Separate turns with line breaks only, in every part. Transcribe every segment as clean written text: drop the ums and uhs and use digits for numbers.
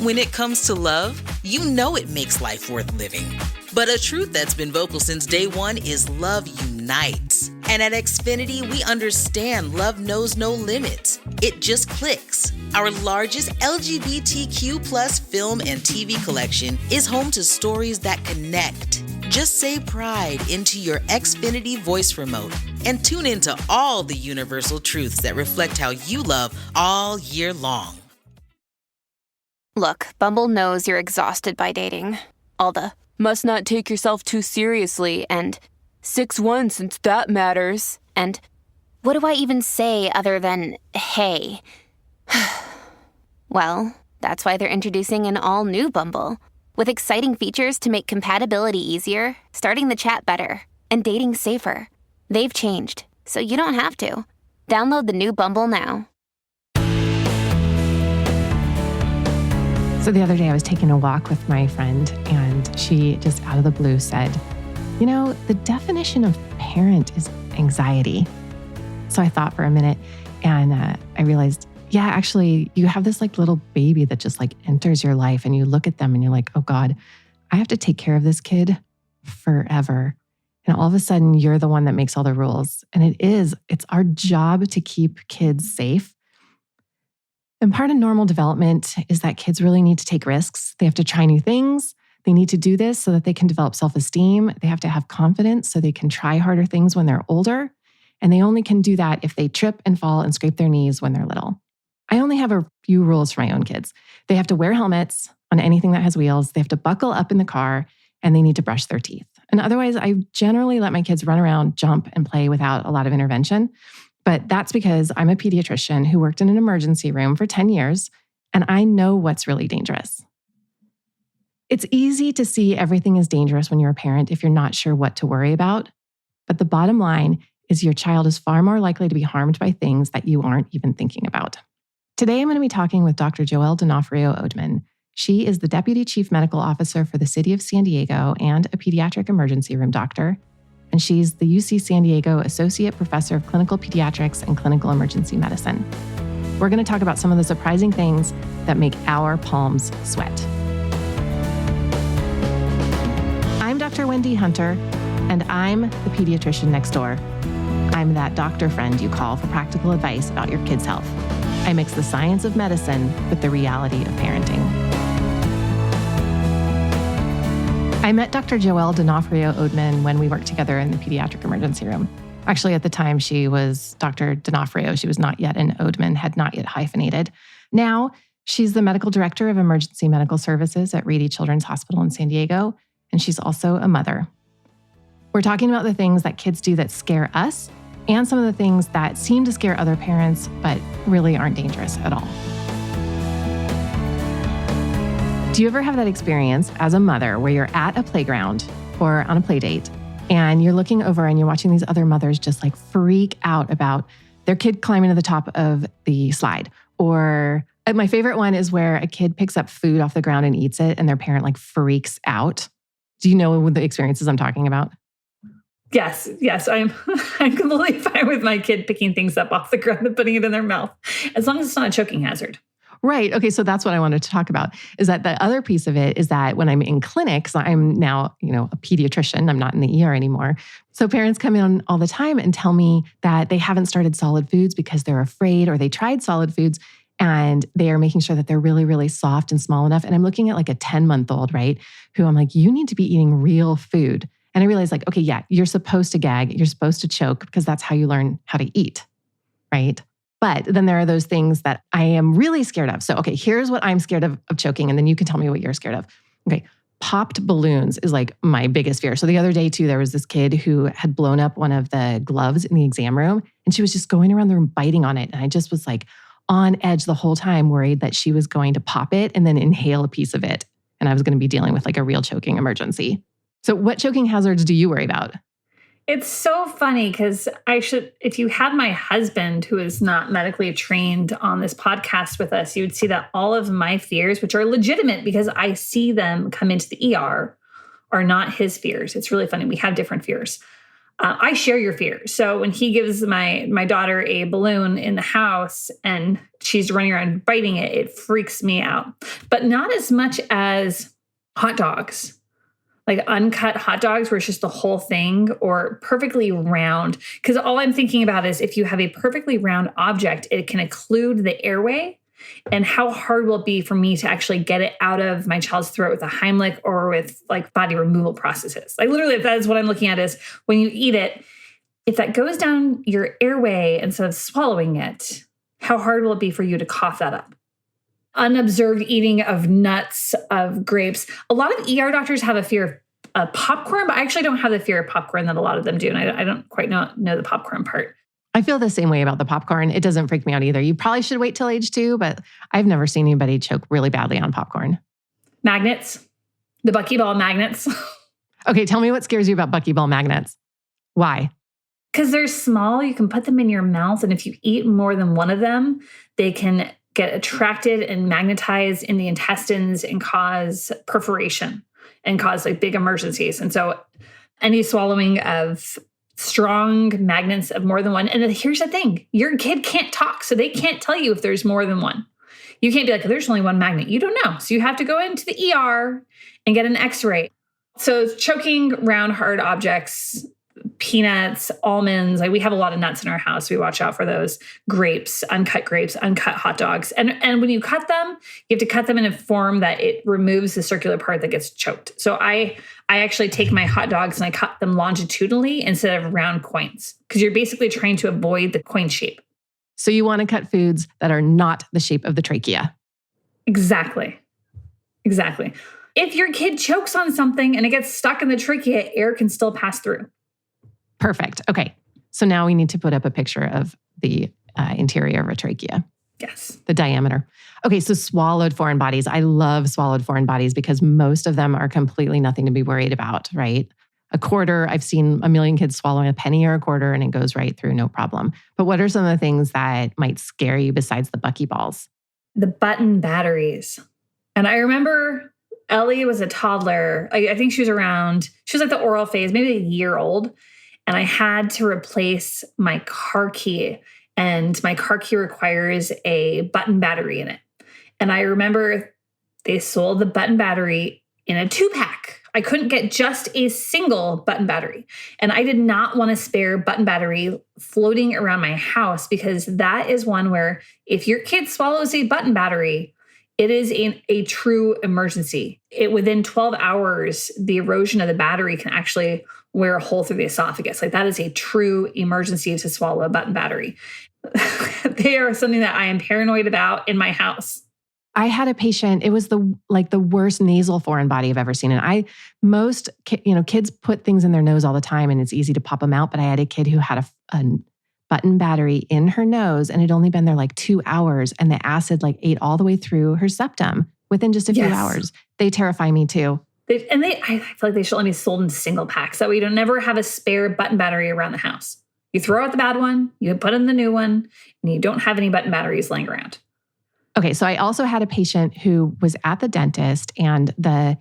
When it comes to love, you know it makes life worth living. But a truth that's been vocal since day one is love unites. And at Xfinity, we understand love knows no limits. It just clicks. Our largest LGBTQ plus film and TV collection is home to stories that connect. Just say pride into your Xfinity voice remote and tune into all the universal truths that reflect how you love all year long.
Look, Bumble knows you're exhausted by dating. All the must not take yourself too seriously and 6'1" since that matters. And what do I even say other than hey? Well, that's why they're introducing an all-new Bumble with exciting features to make compatibility easier, starting the chat better, and dating safer. They've changed, so you don't have to. Download the new Bumble now.
So the other day I was taking a walk with my friend and she just out of the blue said, you know, the definition of parent is anxiety. So I thought for a minute and I realized, yeah, actually you have this like little baby that just like enters your life and you look at them and you're like, oh God, I have to take care of this kid forever. And all of a sudden you're the one that makes all the rules. And it's our job to keep kids safe. And part of normal development is that kids really need to take risks. They have to try new things. They need to do this so that they can develop self-esteem. They have to have confidence so they can try harder things when they're older. And they only can do that if they trip and fall and scrape their knees when they're little. I only have a few rules for my own kids. They have to wear helmets on anything that has wheels. They have to buckle up in the car and they need to brush their teeth. And otherwise, I generally let my kids run around, jump, and play without a lot of intervention. But that's because I'm a pediatrician who worked in an emergency room for 10 years, and I know what's really dangerous. It's easy to see everything is dangerous when you're a parent if you're not sure what to worry about. But the bottom line is your child is far more likely to be harmed by things that you aren't even thinking about. Today, I'm going to be talking with Dr. Joelle Donofrio Odmann. She is the Deputy Chief Medical Officer for the City of San Diego and a pediatric emergency room doctor. And she's the UC San Diego Associate Professor of Clinical Pediatrics and Clinical Emergency Medicine. We're going to talk about some of the surprising things that make our palms sweat. I'm Dr. Wendy Hunter, and I'm the Pediatrician Next Door. I'm that doctor friend you call for practical advice about your kid's health. I mix the science of medicine with the reality of parenting. I met Dr. Joelle Donofrio Odmann when we worked together in the pediatric emergency room. Actually, at the time, she was Dr. Donofrio. She was not yet an Odmann, had not yet hyphenated. Now, she's the medical director of emergency medical services at Rady Children's Hospital in San Diego, and she's also a mother. We're talking about the things that kids do that scare us and some of the things that seem to scare other parents, but really aren't dangerous at all. Do you ever have that experience as a mother where you're at a playground or on a play date and you're looking over and you're watching these other mothers just like freak out about their kid climbing to the top of the slide? Or my favorite one is where a kid picks up food off the ground and eats it and their parent like freaks out. Do you know the experiences I'm talking about?
Yes. I'm completely fine with my kid picking things up off the ground and putting it in their mouth, as long as it's not a choking hazard.
Right. Okay. So that's what I wanted to talk about, is that the other piece of it is that when I'm in clinics, I'm now, a pediatrician, I'm not in the ER anymore. So parents come in all the time and tell me that they haven't started solid foods because they're afraid, or they tried solid foods and they are making sure that they're really, really soft and small enough. And I'm looking at like a 10-month-old, right? Who I'm like, you need to be eating real food. And I realized like, okay, yeah, you're supposed to gag, you're supposed to choke because that's how you learn how to eat, right? But then there are those things that I am really scared of. So, okay, here's what I'm scared of choking, and then you can tell me what you're scared of. Okay, popped balloons is like my biggest fear. So the other day too, there was this kid who had blown up one of the gloves in the exam room, and she was just going around the room biting on it. And I just was like on edge the whole time, worried that she was going to pop it and then inhale a piece of it. And I was going to be dealing with like a real choking emergency. So what choking hazards do you worry about?
It's so funny because if you had my husband, who is not medically trained, on this podcast with us, you would see that all of my fears, which are legitimate because I see them come into the ER, are not his fears. It's really funny. We have different fears. I share your fear. So when he gives my daughter a balloon in the house and she's running around biting it, it freaks me out. But not as much as hot dogs, like uncut hot dogs where it's just the whole thing, or perfectly round. Because all I'm thinking about is if you have a perfectly round object, it can occlude the airway. And how hard will it be for me to actually get it out of my child's throat with a Heimlich or with like body removal processes? Like literally, that is what I'm looking at is when you eat it, if that goes down your airway instead of swallowing it, how hard will it be for you to cough that up? Unobserved eating of nuts, of grapes. A lot of ER doctors have a fear of popcorn, but I actually don't have the fear of popcorn that a lot of them do. And I don't quite know the popcorn part.
I feel the same way about the popcorn. It doesn't freak me out either. You probably should wait till age 2, but I've never seen anybody choke really badly on popcorn.
Magnets, the buckyball magnets.
Okay, tell me what scares you about buckyball magnets. Why?
Because they're small. You can put them in your mouth. And if you eat more than one of them, they can get attracted and magnetized in the intestines and cause perforation and cause like big emergencies. And so any swallowing of strong magnets of more than one. And here's the thing, your kid can't talk, so they can't tell you if there's more than one. You can't be like, there's only one magnet. You don't know. So you have to go into the ER and get an x-ray. So choking round, hard objects, peanuts, almonds, like we have a lot of nuts in our house. We watch out for those. Grapes, uncut hot dogs. And when you cut them, you have to cut them in a form that it removes the circular part that gets choked. So I actually take my hot dogs and I cut them longitudinally instead of round coins, because you're basically trying to avoid the coin shape.
So you want to cut foods that are not the shape of the trachea.
Exactly. If your kid chokes on something and it gets stuck in the trachea, air can still pass through.
Perfect. Okay. So now we need to put up a picture of the interior of a trachea.
Yes.
The diameter. Okay. So swallowed foreign bodies. I love swallowed foreign bodies because most of them are completely nothing to be worried about, right? A quarter, I've seen a million kids swallowing a penny or a quarter and it goes right through, no problem. But what are some of the things that might scare you besides the buckyballs?
The button batteries. And I remember Ellie was a toddler. I think she was like the oral phase, maybe a year old. And I had to replace my car key. And my car key requires a button battery in it. And I remember they sold the button battery in a 2-pack. I couldn't get just a single button battery. And I did not want a spare button battery floating around my house, because that is one where if your kid swallows a button battery, it is a true emergency. Within 12 hours, the erosion of the battery can actually wear a hole through the esophagus. Like that is a true emergency to swallow a button battery. They are something that I am paranoid about in my house.
I had a patient, it was the worst nasal foreign body I've ever seen. And kids put things in their nose all the time and it's easy to pop them out. But I had a kid who had a button battery in her nose and it had only been there like 2 hours. And the acid ate all the way through her septum within just a few hours. They terrify me too.
I feel like they should only be sold in single packs. That way you don't never have a spare button battery around the house. You throw out the bad one, you put in the new one, and you don't have any button batteries laying around.
Okay, so I also had a patient who was at the dentist and the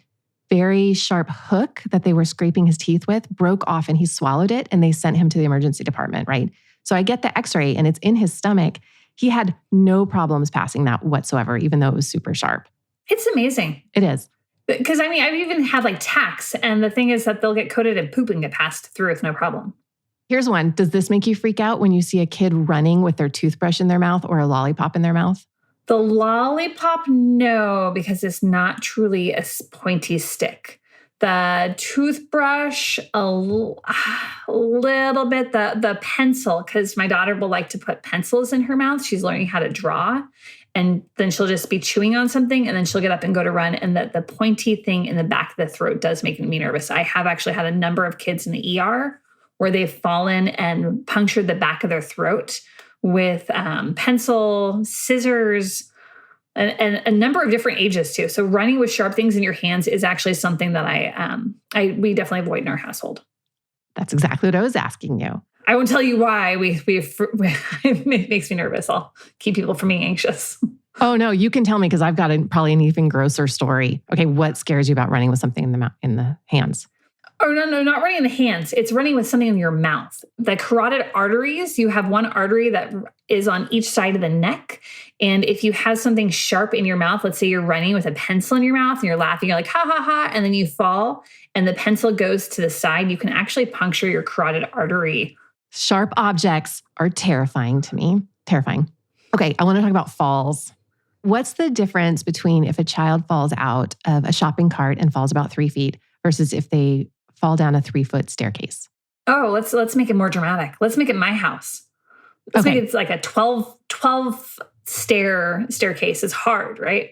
very sharp hook that they were scraping his teeth with broke off and he swallowed it and they sent him to the emergency department, right? So I get the x-ray and it's in his stomach. He had no problems passing that whatsoever, even though it was super sharp.
It's amazing.
It is.
Because I've even had tacks, and the thing is that they'll get coated in poop and get passed through with no problem.
Here's one. Does this make you freak out when you see a kid running with their toothbrush in their mouth or a lollipop in their mouth?
The lollipop, no, because it's not truly a pointy stick. The toothbrush, a little bit. The pencil, because my daughter will like to put pencils in her mouth. She's learning how to draw. And then she'll just be chewing on something and then she'll get up and go to run. And the pointy thing in the back of the throat does make me nervous. I have actually had a number of kids in the ER where they've fallen and punctured the back of their throat with pencil, scissors, and a number of different ages too. So running with sharp things in your hands is actually something that we definitely avoid in our household.
That's exactly what I was asking you.
I won't tell you why. It makes me nervous. I'll keep people from being anxious.
Oh no, you can tell me because I've got probably an even grosser story. Okay, what scares you about running with something in the hands?
Oh, no, not running in the hands. It's running with something in your mouth. The carotid arteries, you have one artery that is on each side of the neck. And if you have something sharp in your mouth, let's say you're running with a pencil in your mouth and you're laughing, you're like, ha, ha, ha, and then you fall and the pencil goes to the side, you can actually puncture your carotid artery.
Sharp objects are terrifying to me. Terrifying. Okay, I want to talk about falls. What's the difference between if a child falls out of a shopping cart and falls about 3 feet versus if they fall down a 3-foot staircase?
Oh, let's make it more dramatic. Let's make it my house. Let's make it like a 12 staircase. It's hard, right?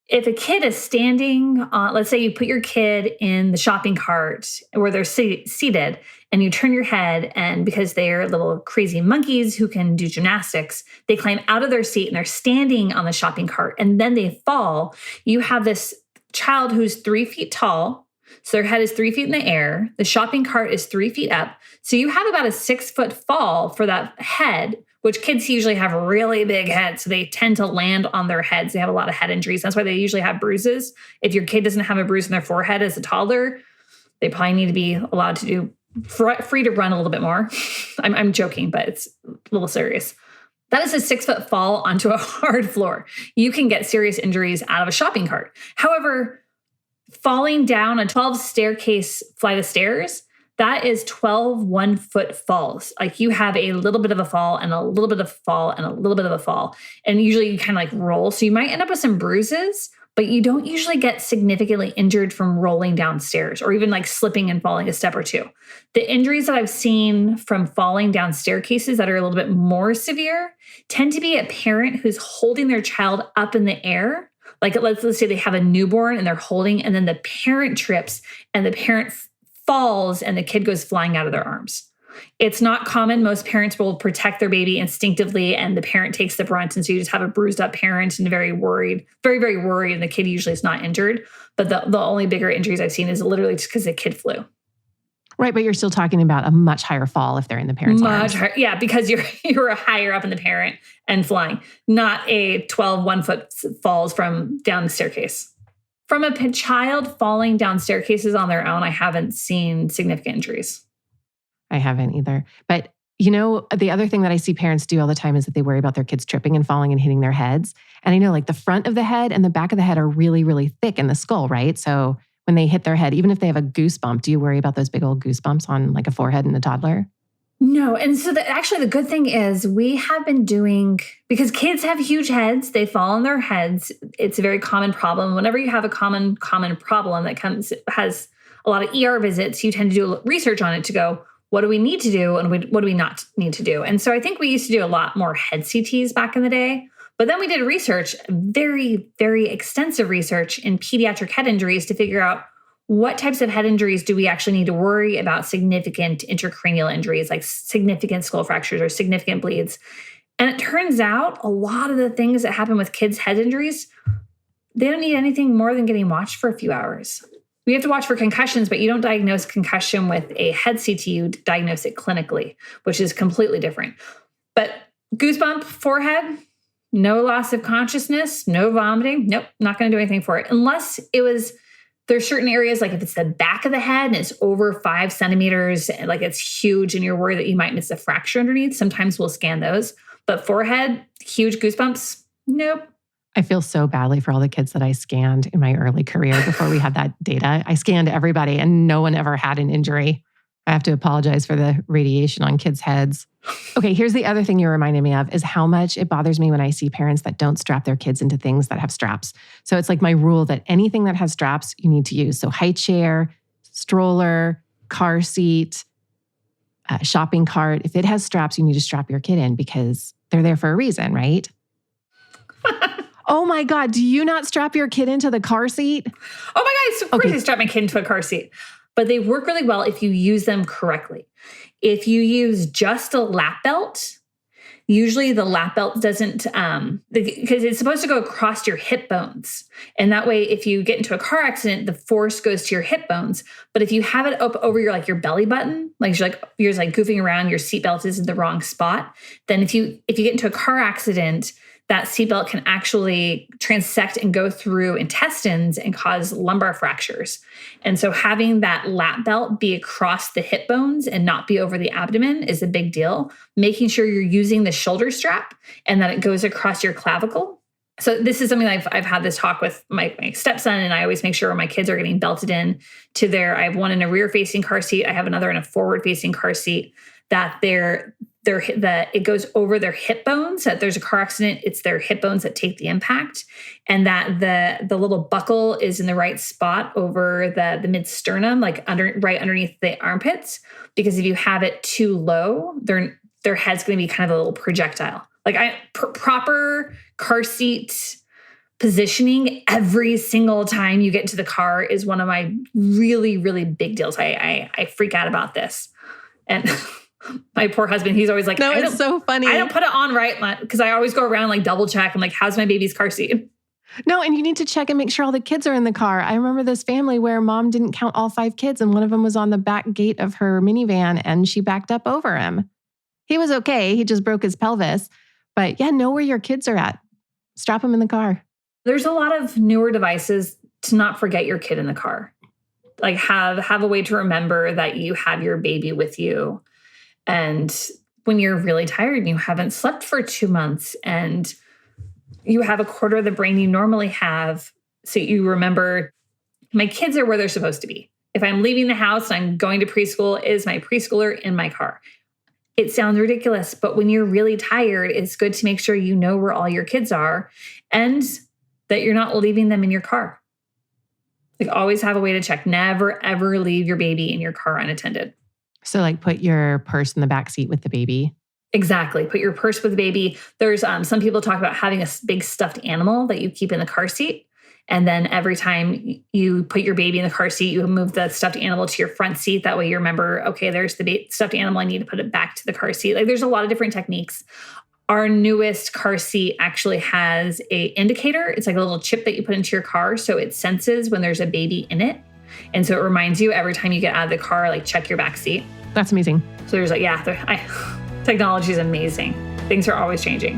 If a kid is standing on, let's say you put your kid in the shopping cart where they're seated and you turn your head, and because they're little crazy monkeys who can do gymnastics, they climb out of their seat and they're standing on the shopping cart and then they fall. You have this child who's 3 feet tall. So their head is 3 feet in the air. The shopping cart is 3 feet up. So you have about a 6-foot fall for that head, which kids usually have really big heads. So they tend to land on their heads. They have a lot of head injuries. That's why they usually have bruises. If your kid doesn't have a bruise in their forehead as a toddler, they probably need to be allowed to do free to run a little bit more. I'm joking, but it's a little serious. That is a 6-foot fall onto a hard floor. You can get serious injuries out of a shopping cart. However, falling down a 12 staircase flight of stairs, that is 12 1-foot falls. Like you have a little bit of a fall and a little bit of a fall and a little bit of a fall. And usually you kind of like roll. So you might end up with some bruises, but you don't usually get significantly injured from rolling downstairs or even like slipping and falling a step or two. The injuries that I've seen from falling down staircases that are a little bit more severe tend to be a parent who's holding their child up in the air. Like let's say they have a newborn and they're holding, and then the parent trips and the parent falls and the kid goes flying out of their arms. It's not common. Most parents will protect their baby instinctively and the parent takes the brunt. And so you just have a bruised up parent and very worried, very, very worried. And the kid usually is not injured. But the only bigger injuries I've seen is literally just because the kid flew.
Right, but you're still talking about a much higher fall if they're in the parent's arms.
Higher, yeah, because you're higher up in the parent and flying, not a 12 1-foot falls from down the staircase. From a child falling down staircases on their own, I haven't seen significant injuries.
I haven't either. But you know, the other thing that I see parents do all the time is that they worry about their kids tripping and falling and hitting their heads. And I know like the front of the head and the back of the head are really, really thick in the skull, right? So when they hit their head, even if they have a goosebump, do you worry about those big old goosebumps on like a forehead in a toddler?
No. And so actually the good thing is we have been doing, because kids have huge heads, they fall on their heads. It's a very common problem. Whenever you have a common problem that has a lot of ER visits, you tend to do research on it to go, what do we need to do and what do we not need to do? And so I think we used to do a lot more head CTs back in the day. But then we did research, very, very extensive research in pediatric head injuries to figure out what types of head injuries do we actually need to worry about significant intracranial injuries, like significant skull fractures or significant bleeds. And it turns out a lot of the things that happen with kids' head injuries, they don't need anything more than getting watched for a few hours. We have to watch for concussions, but you don't diagnose concussion with a head CT, you diagnose it clinically, which is completely different. But goosebump, forehead, no loss of consciousness, no vomiting. Nope, not going to do anything for it. Unless there's certain areas, like if it's the back of the head and it's over 5 centimeters, like it's huge and you're worried that you might miss a fracture underneath, sometimes we'll scan those. But forehead, huge goosebumps, nope.
I feel so badly for all the kids that I scanned in my early career before we had that data. I scanned everybody and no one ever had an injury. I have to apologize for the radiation on kids' heads. Okay, here's the other thing you're reminding me of is how much it bothers me when I see parents that don't strap their kids into things that have straps. So it's like my rule that anything that has straps, you need to use. So high chair, stroller, car seat, shopping cart. If it has straps, you need to strap your kid in because they're there for a reason, right? Oh my God, do you not strap your kid into the car seat?
Oh my God, of course I strap my kid into a car seat. But they work really well if you use them correctly. If you use just a lap belt, usually the lap belt doesn't, because it's supposed to go across your hip bones. And that way, if you get into a car accident, the force goes to your hip bones. But if you have it up over your belly button, like you're just like goofing around, your seatbelt is in the wrong spot, then if you get into a car accident, that seatbelt can actually transect and go through intestines and cause lumbar fractures. And so having that lap belt be across the hip bones and not be over the abdomen is a big deal. Making sure you're using the shoulder strap and that it goes across your clavicle. So this is something I've had this talk with my stepson, and I always make sure my kids are getting belted in to I have one in a rear-facing car seat. I have another in a forward-facing car seat, that it goes over their hip bones, that there's a car accident, it's their hip bones that take the impact, and that the little buckle is in the right spot over the mid-sternum, like right underneath the armpits, because if you have it too low, their head's going to be kind of a little projectile. Like proper car seat positioning every single time you get into the car is one of my really, really big deals. I freak out about this. And my poor husband, he's always like,
no, it's so funny.
I don't put it on right, because I always go around like double check. I'm like, how's my baby's car seat?
No, and you need to check and make sure all the kids are in the car. I remember this family where mom didn't count all 5 kids, and one of them was on the back gate of her minivan and she backed up over him. He was okay. He just broke his pelvis. But yeah, know where your kids are at. Strap them in the car.
There's a lot of newer devices to not forget your kid in the car. Like have a way to remember that you have your baby with you. And when you're really tired and you haven't slept for 2 months and you have a quarter of the brain you normally have, so you remember, my kids are where they're supposed to be. If I'm leaving the house and I'm going to preschool, is my preschooler in my car? It sounds ridiculous, but when you're really tired, it's good to make sure you know where all your kids are and that you're not leaving them in your car. Like, always have a way to check. Never, ever leave your baby in your car unattended.
So like put your purse in the back seat with the baby.
Exactly. Put your purse with the baby. There's some people talk about having a big stuffed animal that you keep in the car seat. And then every time you put your baby in the car seat, you move the stuffed animal to your front seat. That way you remember, okay, there's the stuffed animal. I need to put it back to the car seat. Like, there's a lot of different techniques. Our newest car seat actually has a indicator. It's like a little chip that you put into your car. So it senses when there's a baby in it. And so it reminds you every time you get out of the car, like, check your back seat.
That's amazing.
So there's like, technology is amazing. Things are always changing.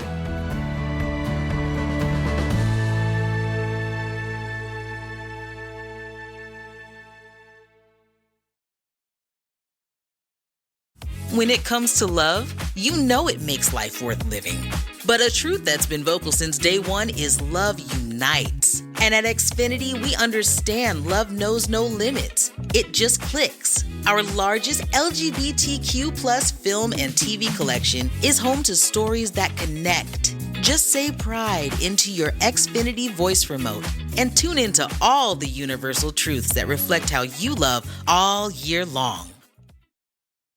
When it comes to love, you know it makes life worth living. But a truth that's been vocal since day one is love unites. And at Xfinity, we understand love knows no limits. It just clicks. Our largest LGBTQ plus film and TV collection is home to stories that connect. Just say pride into your Xfinity voice remote and tune into all the universal truths that reflect how you love all year long.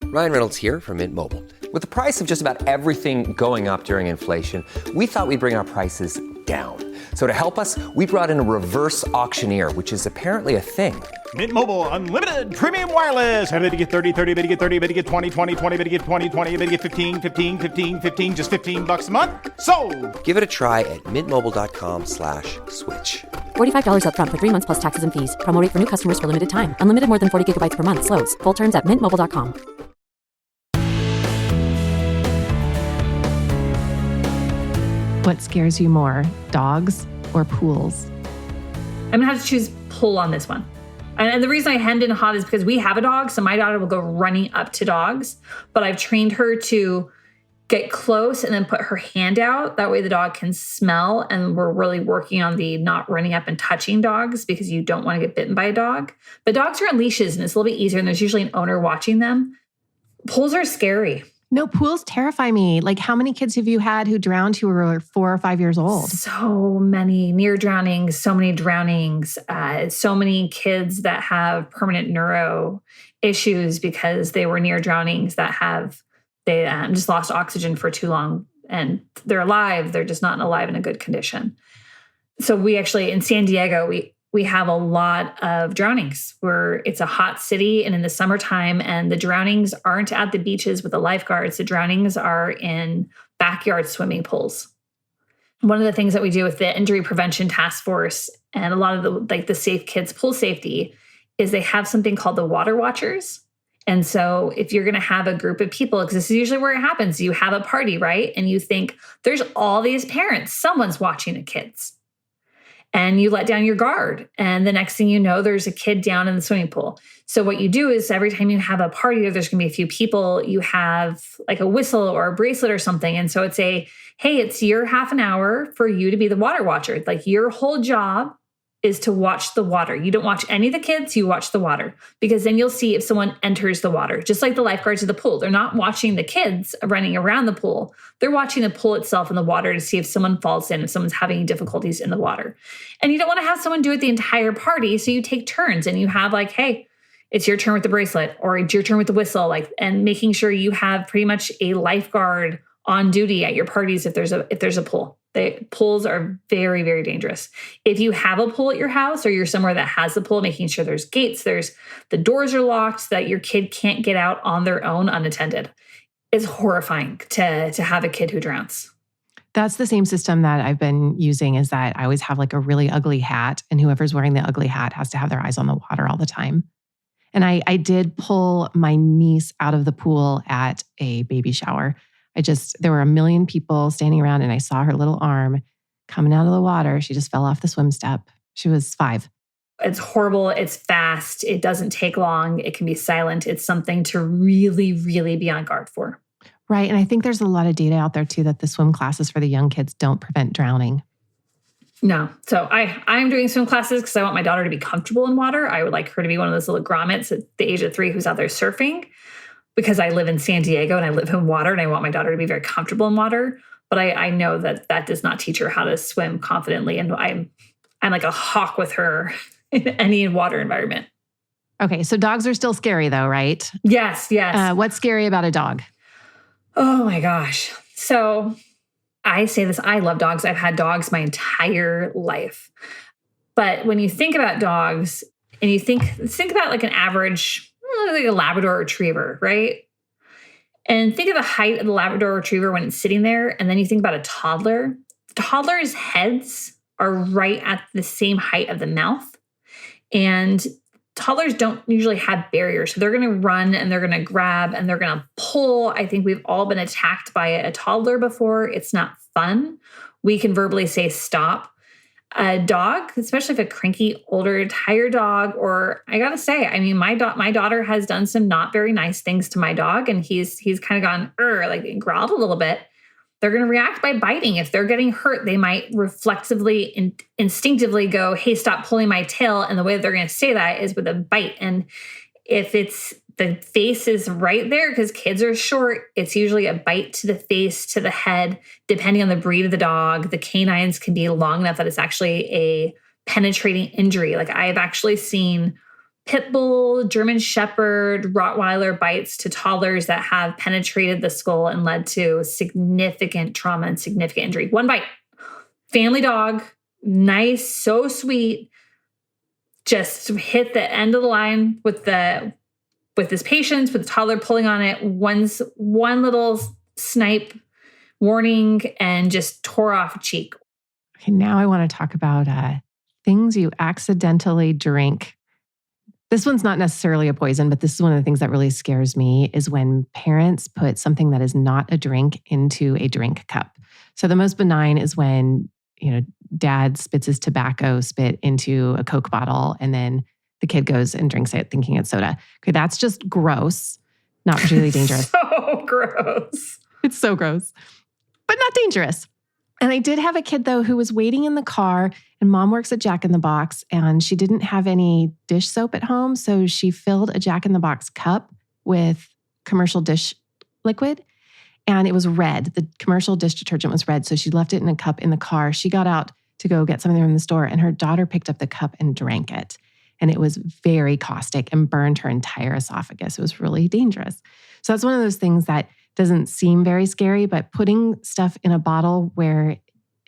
Ryan Reynolds here from Mint Mobile. With the price of just about everything going up during inflation, we thought we'd bring our prices down. So to help us, we brought in a reverse auctioneer, which is apparently a thing.
Mint Mobile Unlimited Premium Wireless. How to get 30, 30, bit to get 30, bit to get 20, 20, 20, bit to get 20, 20, bit to get 15, 15, 15, 15, just $15 a month? Sold! Give it a try at mintmobile.com/switch.
$45 up front for 3 months plus taxes and fees. Promo rate for new customers for limited time. Unlimited more than 40 gigabytes per month. Slows full terms at mintmobile.com.
What scares you more, dogs or pools?
I'm gonna have to choose pull on this one. And the reason I hemmed and hawed is because we have a dog, so my daughter will go running up to dogs, but I've trained her to get close and then put her hand out. That way the dog can smell, and we're really working on the not running up and touching dogs because you don't want to get bitten by a dog. But dogs are on leashes and it's a little bit easier, and there's usually an owner watching them. Pools are scary.
No, pools terrify me. Like, how many kids have you had who drowned who were 4 or 5 years old?
So many near drownings, so many drownings, so many kids that have permanent neuro issues because they were near drownings they just lost oxygen for too long, and they're alive. They're just not alive in a good condition. So we actually, in San Diego, we have a lot of drownings where it's a hot city and in the summertime, and the drownings aren't at the beaches with the lifeguards. The drownings are in backyard swimming pools. One of the things that we do with the Injury Prevention Task Force and a lot of the Safe Kids pool safety is they have something called the Water Watchers. And so if you're going to have a group of people, because this is usually where it happens, you have a party, right? And you think there's all these parents, someone's watching the kids. And you let down your guard. And the next thing you know, there's a kid down in the swimming pool. So what you do is every time you have a party, there's going to be a few people, you have like a whistle or a bracelet or something. And so it's hey, it's your half an hour for you to be the water watcher. Like your whole job is to watch the water. You don't watch any of the kids, you watch the water, because then you'll see if someone enters the water, just like the lifeguards of the pool. They're not watching the kids running around the pool. They're watching the pool itself in the water to see if someone falls in, if someone's having difficulties in the water. And you don't want to have someone do it the entire party. So you take turns and you have like, hey, it's your turn with the bracelet or it's your turn with the whistle, like, and making sure you have pretty much a lifeguard on duty at your parties if there's a pool. Pools are very, very dangerous. If you have a pool at your house or you're somewhere that has a pool, making sure there's gates, the doors are locked so that your kid can't get out on their own unattended. It's horrifying to have a kid who drowns.
That's the same system that I've been using, is that I always have like a really ugly hat, and whoever's wearing the ugly hat has to have their eyes on the water all the time. And I did pull my niece out of the pool at a baby shower. There were a million people standing around and I saw her little arm coming out of the water. She just fell off the swim step. She was 5.
It's horrible. It's fast. It doesn't take long. It can be silent. It's something to really, really be on guard for.
Right. And I think there's a lot of data out there too that the swim classes for the young kids don't prevent drowning.
No. So I'm doing swim classes because I want my daughter to be comfortable in water. I would like her to be one of those little grommets at the age of 3 who's out there surfing, because I live in San Diego and I live in water and I want my daughter to be very comfortable in water. But I know that does not teach her how to swim confidently. And I'm like a hawk with her in any water environment.
Okay. So dogs are still scary though, right?
Yes.
What's scary about a dog?
Oh my gosh. So I say this, I love dogs. I've had dogs my entire life. But when you think about dogs and you think about like an average, like a Labrador retriever, right? And think of the height of the Labrador retriever when it's sitting there. And then you think about a toddler. Toddlers' heads are right at the same height of the mouth. And toddlers don't usually have barriers. So they're going to run and they're going to grab and they're going to pull. I think we've all been attacked by a toddler before. It's not fun. We can verbally say stop. A dog, especially if a cranky, older, tired dog, or I gotta say, I mean, my daughter has done some not very nice things to my dog, and he's kind of gone, like growled a little bit. They're going to react by biting. If they're getting hurt, they might reflexively, instinctively go, hey, stop pulling my tail. And the way that they're going to say that is with a bite. And if the face is right there, because kids are short, it's usually a bite to the face, to the head, depending on the breed of the dog. The canines can be long enough that it's actually a penetrating injury. Like I have actually seen pit bull, German shepherd, Rottweiler bites to toddlers that have penetrated the skull and led to significant trauma and significant injury. One bite. Family dog, nice, so sweet, just hit the end of the line with this patient, with the toddler pulling on it, one little snipe warning and just tore off a cheek.
Okay, now I want to talk about things you accidentally drink. This one's not necessarily a poison, but this is one of the things that really scares me is when parents put something that is not a drink into a drink cup. So the most benign is when, dad spits his tobacco spit into a Coke bottle and then the kid goes and drinks it thinking it's soda. Okay, that's just gross, not particularly dangerous.
So gross.
It's so gross, but not dangerous. And I did have a kid, though, who was waiting in the car, and mom works at Jack in the Box, and she didn't have any dish soap at home, so she filled a Jack in the Box cup with commercial dish liquid, and it was red. The commercial dish detergent was red, so she left it in a cup in the car. She got out to go get something from the store, and her daughter picked up the cup and drank it. And it was very caustic and burned her entire esophagus. It was really dangerous. So that's one of those things that doesn't seem very scary, but putting stuff in a bottle where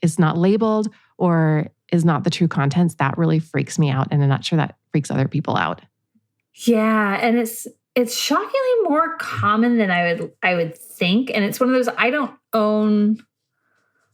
it's not labeled or is not the true contents, that really freaks me out. And I'm not sure that freaks other people out.
Yeah. And it's shockingly more common than I would think. And it's one of those, I don't own,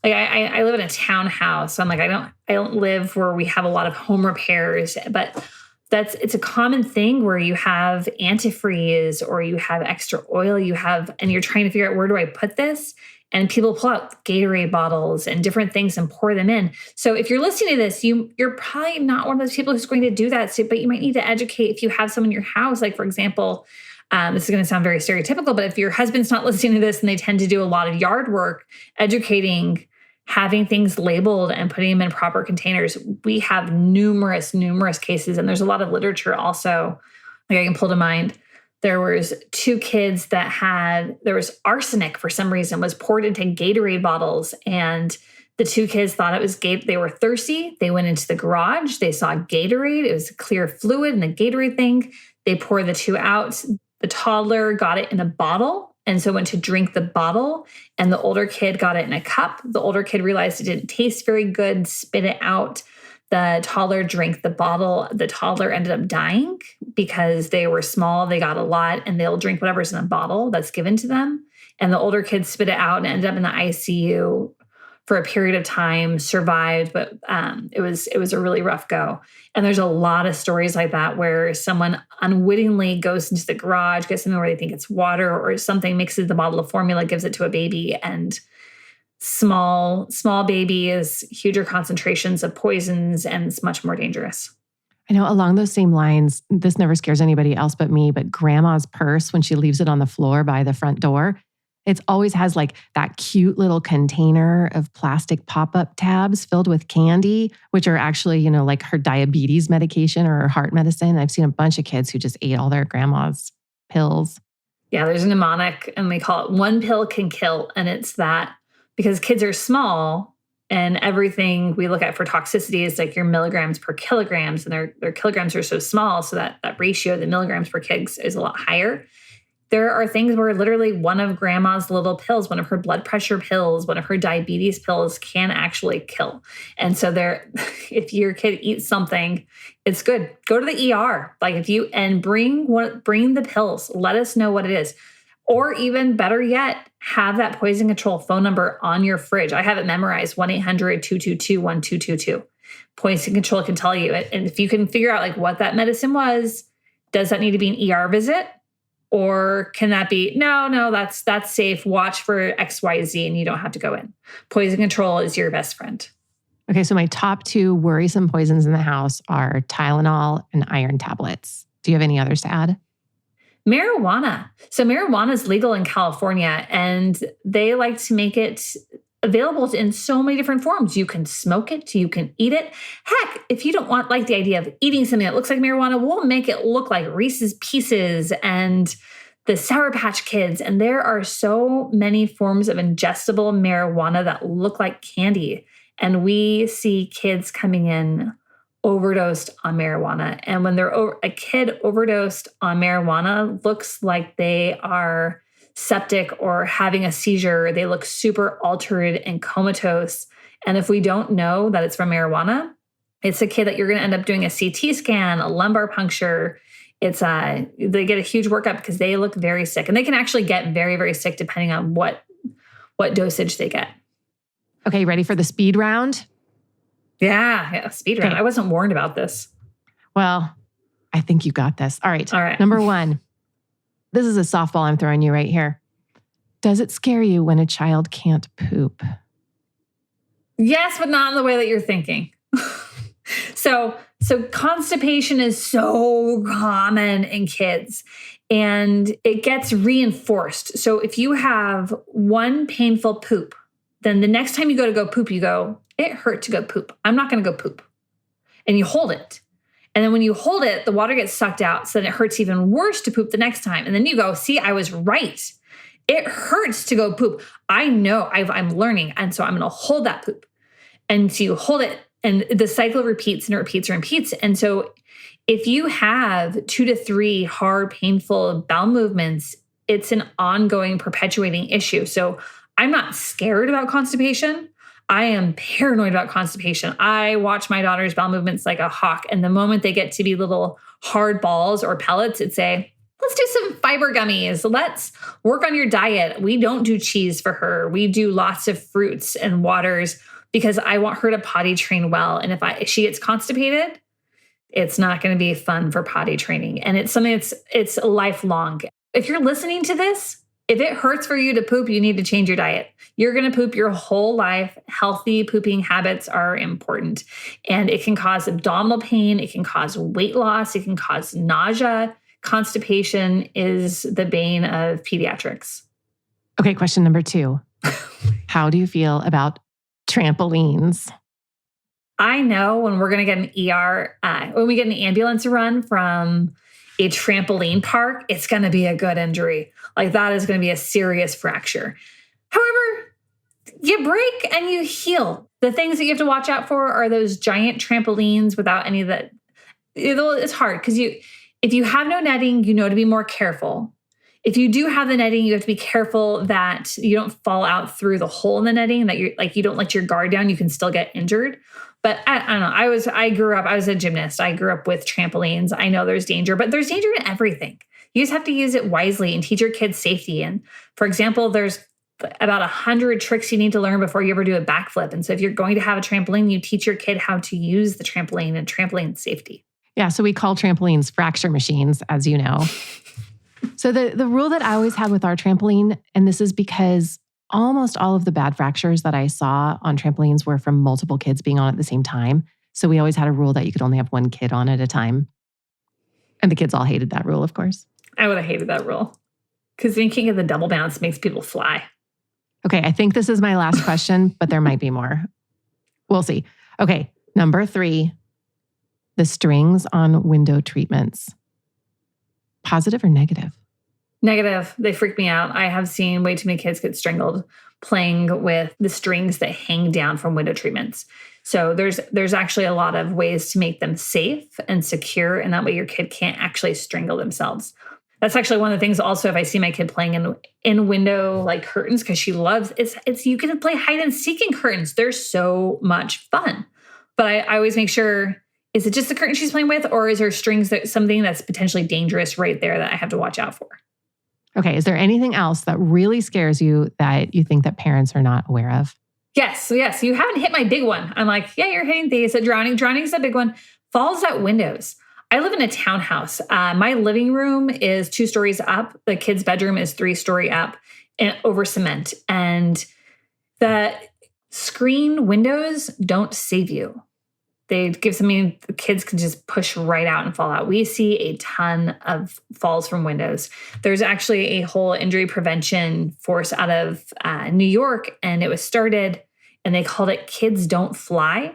like I live in a townhouse. So I'm like, I don't live where we have a lot of home repairs, but it's a common thing where you have antifreeze or you have extra oil and you're trying to figure out, where do I put this? And people pull out Gatorade bottles and different things and pour them in. So if you're listening to this, you're probably not one of those people who's going to do that. So, but you might need to educate if you have someone in your house. Like, for example, this is going to sound very stereotypical, but if your husband's not listening to this and they tend to do a lot of yard work, educating, having things labeled and putting them in proper containers. We have numerous cases, and there's a lot of literature also. Like, I can pull to mind, there was 2 kids there was arsenic for some reason was poured into Gatorade bottles, and the 2 kids thought it was they were thirsty. They went into the garage. They saw Gatorade. It was a clear fluid in the Gatorade thing. They poured the 2 out. The toddler got it in a bottle, and so went to drink the bottle, and the older kid got it in a cup. The older kid realized it didn't taste very good, spit it out. The toddler drank the bottle. The toddler ended up dying because they were small. They got a lot, and they'll drink whatever's in the bottle that's given to them. And the older kid spit it out and ended up in the ICU for a period of time, survived, but it was a really rough go. And there's a lot of stories like that where someone unwittingly goes into the garage, gets something where they think it's water or something, mixes the bottle of formula, gives it to a baby, and small babies, huger concentrations of poisons, and it's much more dangerous.
I know along those same lines, this never scares anybody else but me, but grandma's purse, when she leaves it on the floor by the front door, it always has like that cute little container of plastic pop-up tabs filled with candy, which are actually, like her diabetes medication or her heart medicine. I've seen a bunch of kids who just ate all their grandma's pills.
Yeah, there's a mnemonic, and we call it one pill can kill. And it's that because kids are small, and everything we look at for toxicity is like your milligrams per kilograms, and their kilograms are so small, so that ratio, the milligrams per kg, is a lot higher. There are things where literally one of grandma's little pills, one of her blood pressure pills, one of her diabetes pills can actually kill. And so if your kid eats something, it's good. Go to the ER. Bring the pills. Let us know what it is. Or even better yet, have that poison control phone number on your fridge. I have it memorized, 1-800-222-1222. Poison control can tell you it. And if you can figure out what that medicine was, does that need to be an ER visit? Or can that be, no, that's safe. Watch for XYZ and you don't have to go in. Poison control is your best friend.
Okay, so my top 2 worrisome poisons in the house are Tylenol and iron tablets. Do you have any others to add?
Marijuana. So marijuana is legal in California, and they like to make it available in so many different forms. You can smoke it, you can eat it. Heck, if you don't want the idea of eating something that looks like marijuana, we'll make it look like Reese's Pieces and the Sour Patch Kids. And there are so many forms of ingestible marijuana that look like candy. And we see kids coming in overdosed on marijuana. And when a kid overdosed on marijuana looks like they are septic or having a seizure, they look super altered and comatose. And if we don't know that it's from marijuana, it's a kid that you're going to end up doing a CT scan, a lumbar puncture. They get a huge workup because they look very sick, and they can actually get very, very sick depending on what dosage they get.
Okay, ready for the speed round?
Yeah, speed round. I wasn't warned about this.
Well, I think you got this. All right. Number 1. This is a softball I'm throwing you right here. Does it scare you when a child can't poop?
Yes, but not in the way that you're thinking. So constipation is so common in kids, and it gets reinforced. So if you have one painful poop, then the next time you go poop, you go, it hurt to go poop. I'm not going to go poop. And you hold it. And then when you hold it, the water gets sucked out. So then it hurts even worse to poop the next time. And then you go, see, I was right. It hurts to go poop. I know I'm learning. And so I'm going to hold that poop. And so you hold it, and the cycle repeats and it repeats and repeats. And so if you have 2 to 3 hard, painful bowel movements, it's an ongoing, perpetuating issue. So I'm not scared about constipation. I am paranoid about constipation. I watch my daughter's bowel movements like a hawk. And the moment they get to be little hard balls or pellets, it'd say, let's do some fiber gummies. Let's work on your diet. We don't do cheese for her. We do lots of fruits and waters because I want her to potty train well. And if she gets constipated, It's not going to be fun for potty training. And it's something it's lifelong. If you're listening to this, if it hurts for you to poop, you need to change your diet. You're going to poop your whole life. Healthy pooping habits are important. And it can cause abdominal pain. It can cause weight loss. It can cause nausea. Constipation is the bane of pediatrics.
Okay, question number 2. How do you feel about trampolines?
I know when we're going to get an ER, when we get an ambulance run from a trampoline park, it's going to be a good injury. Like that is going to be a serious fracture. However, you break and you heal. The things that you have to watch out for are those giant trampolines without any of that. It's hard because if you have no netting, you know to be more careful. If you do have the netting, you have to be careful that you don't fall out through the hole in the netting, that you don't let your guard down. You can still get injured. But I don't know. I was a gymnast. I grew up with trampolines. I know there's danger, but there's danger in everything. You just have to use it wisely and teach your kids safety. And for example, there's about 100 tricks you need to learn before you ever do a backflip. And so if you're going to have a trampoline, you teach your kid how to use the trampoline and trampoline safety.
Yeah, so we call trampolines fracture machines, as you know. So the rule that I always had with our trampoline, and this is because almost all of the bad fractures that I saw on trampolines were from multiple kids being on at the same time. So we always had a rule that you could only have one kid on at a time. And the kids all hated that rule, of course.
I would have hated that rule because then you can't get the double bounce, makes people fly.
Okay, I think this is my last question, but there might be more. We'll see. Okay, number 3, the strings on window treatments. Positive or negative?
Negative. They freak me out. I have seen way too many kids get strangled playing with the strings that hang down from window treatments. So there's actually a lot of ways to make them safe and secure, and that way your kid can't actually strangle themselves. That's actually one of the things also if I see my kid playing in window like curtains, because she loves it's you can play hide and seek in curtains. They're so much fun. But I always make sure, is it just the curtain she's playing with, or is there strings something that's potentially dangerous right there that I have to watch out for?
Okay, is there anything else that really scares you that you think that parents are not aware of?
Yes, you haven't hit my big one. I'm like, yeah, you're hitting these. Drowning is a big one. Falls out windows. I live in a townhouse. My living room is 2 stories up. The kids' bedroom is 3-story up and over cement. And the screen windows don't save you. They give something the kids can just push right out and fall out. We see a ton of falls from windows. There's actually a whole injury prevention force out of New York, and it was started, and they called it Kids Don't Fly,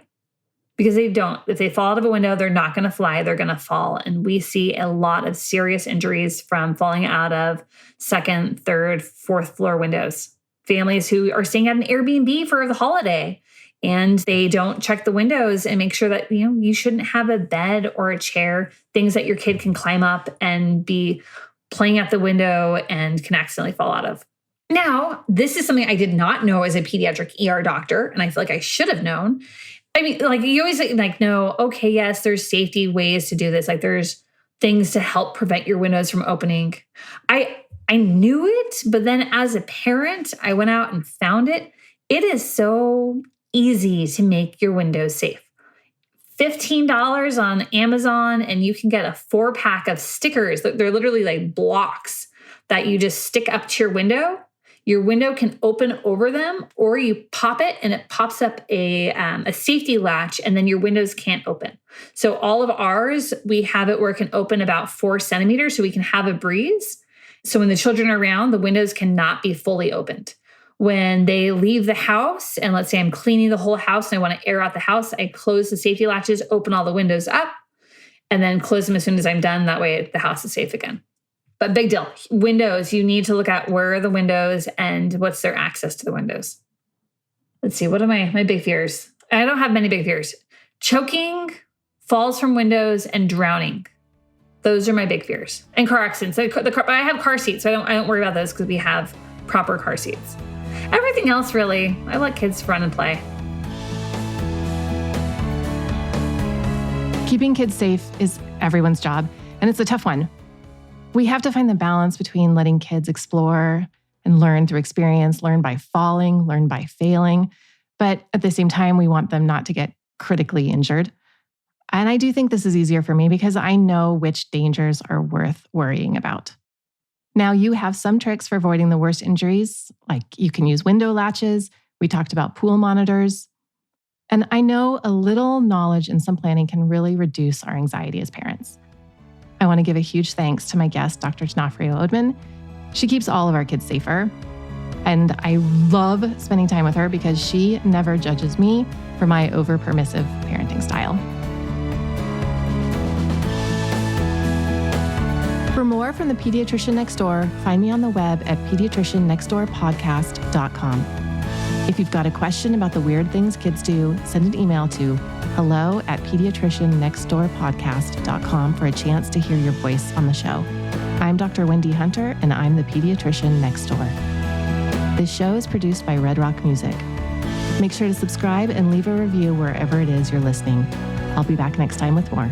because they don't. If they fall out of a window, they're not going to fly, they're going to fall. And we see a lot of serious injuries from falling out of 2nd, 3rd, 4th floor windows. Families who are staying at an Airbnb for the holiday, and they don't check the windows and make sure that, you shouldn't have a bed or a chair, things that your kid can climb up and be playing out the window and can accidentally fall out of. Now, this is something I did not know as a pediatric ER doctor, and I feel like I should have known. I mean, like you always know, okay, yes, there's safety ways to do this. Like there's things to help prevent your windows from opening. I knew it, but then as a parent, I went out and found it. It is so easy to make your windows safe. $15 on Amazon, and you can get a 4-pack of stickers. They're literally like blocks that you just stick up to your window. Your window can open over them, or you pop it and it pops up a safety latch, and then your windows can't open. So all of ours, we have it where it can open about 4 centimeters so we can have a breeze. So when the children are around, the windows cannot be fully opened. When they leave the house, and let's say I'm cleaning the whole house and I want to air out the house, I close the safety latches, open all the windows up, and then close them as soon as I'm done. That way the house is safe again. But big deal. Windows, you need to look at where are the windows and what's their access to the windows. Let's see, what are my big fears? I don't have many big fears. Choking, falls from windows, and drowning. Those are my big fears. And car accidents. I have car seats, so I don't worry about those because we have proper car seats. Everything else, really, I let kids run and play.
Keeping kids safe is everyone's job, and it's a tough one. We have to find the balance between letting kids explore and learn through experience, learn by falling, learn by failing. But at the same time, we want them not to get critically injured. And I do think this is easier for me because I know which dangers are worth worrying about. Now, you have some tricks for avoiding the worst injuries, like you can use window latches. We talked about pool monitors. And I know a little knowledge and some planning can really reduce our anxiety as parents. I want to give a huge thanks to my guest, Dr. Donofrio Odmann. She keeps all of our kids safer. And I love spending time with her because she never judges me for my over-permissive parenting style. For more from the Pediatrician Next Door, find me on the web at pediatriciannextdoorpodcast.com. If you've got a question about the weird things kids do, send an email to hello@pediatriciannextdoorpodcast.com for a chance to hear your voice on the show. I'm Dr. Wendy Hunter, and I'm the Pediatrician Next Door. This show is produced by Red Rock Music. Make sure to subscribe and leave a review wherever it is you're listening. I'll be back next time with more.